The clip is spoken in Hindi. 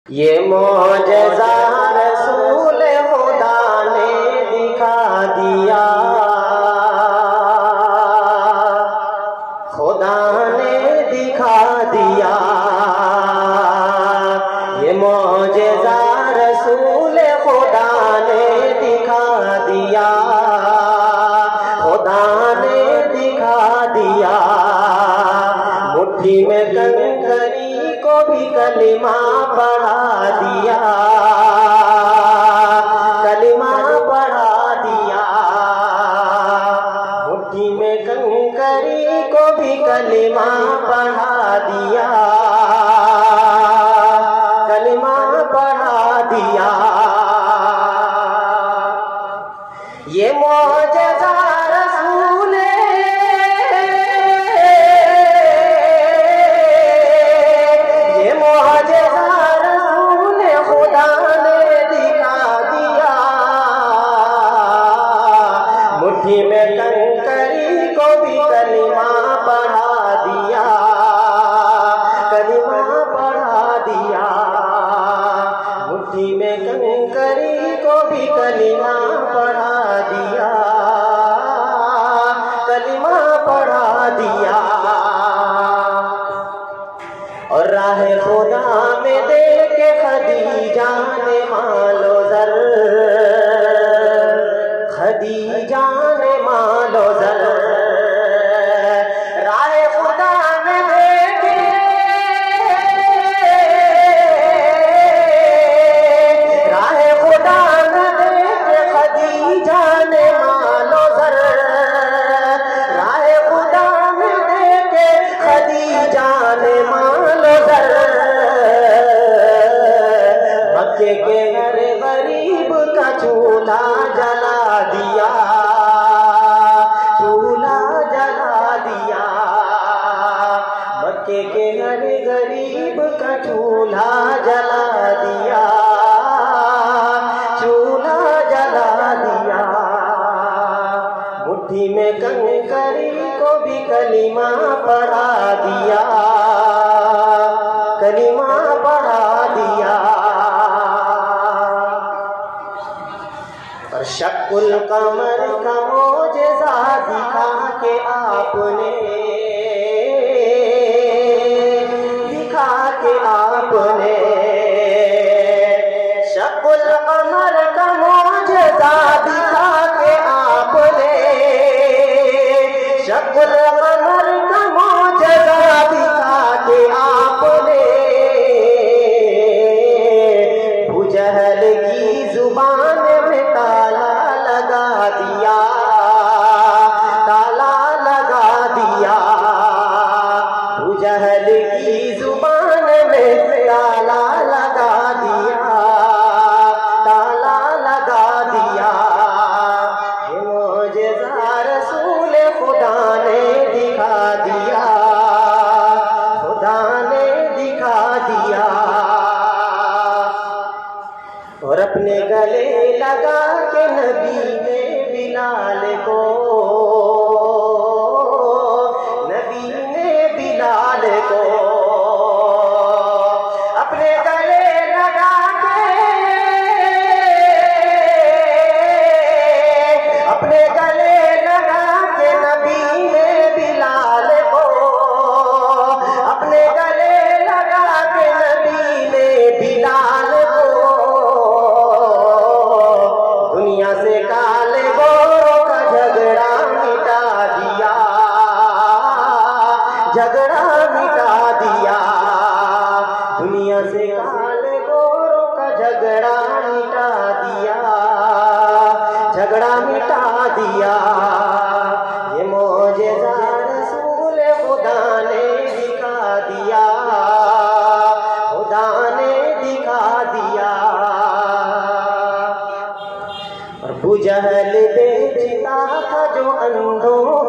ये मौजज़ा रसूल खुदा ने दिखा दिया, खुदा ने दिखा दिया। ये मौजज़ा रसूल खुदा ने दिखा दिया, खुदा ने दिखा दिया। मुट्ठी में कंकरी को भी कलिमा पढ़ा दिया, कलिमा पढ़ा दिया। मुट्ठी में कंकरी को भी कलिमा पढ़ा दिया, कलिमा पढ़ा दिया। ये मौजज़ा रसूल, ये मौजज़ा रसूल खुदा ने दिखा दिया। मुट्ठी में कंकरी को भी कलिमा पढ़ा दिया, कलिमा पढ़ा दिया। मुट्ठी में कंकरी को भी कलिमा पढ़ा दिया, कलिमा पढ़ा दिया। और राह खुदा में दे के खदीजा ने मालो ज़र, खदीजा ने मालो ज़र। राह खुदा में दे के, राह खुदा में दे के खदीजा ने मालो ज़र। राह खुदा में दे के खदीजा ने मालो ज़र। मक्के के हर गरीब का चूल्हा जला दिया, चूल्हा जला दिया। मक्के के हर गरीब का चूल्हा जला दिया, चूल्हा जला दिया। मुट्ठी में कंकरी को भी कलिमा पढ़ा दिया, कलिमा पढ़ा दिया। और शक्कुल कमर का मौजज़ा दिखा के आपने, दिखा के आपने। शक्कुल कमर का मौजज़ा दिखा के आपने, शक्कुल कमर का मौजज़ा दिखा के आपने। भूजहल की जुबान में ताला लगा दिया, ताला लगा दिया। भूजहल की जुबान में ताला लगा दिया, ताला लगा दिया। ये मौजज़ा रसूल खुदा ने दिखा दिया, खुदा ने दिखा दिया। और अपने गले लगा के नबी ने बिलाल को, नबी ने बिलाल को अपने गले लगा के, अपने गले लगा के नबी ने बिलाल को, अपने गले लगा के नबी ने बिलाल को। दुनिया से काले गोरों का झगड़ा मिटा दिया, झगड़ा मिटा दिया। दुनिया से काले गोरों का झगड़ा मिटा दिया, झगड़ा मिटा दिया। ये मौजज़ा रसूल खुदा ने दिखा दिया, खुदा ने दिखा दिया। और अबू जहल बेचता था जो अंधों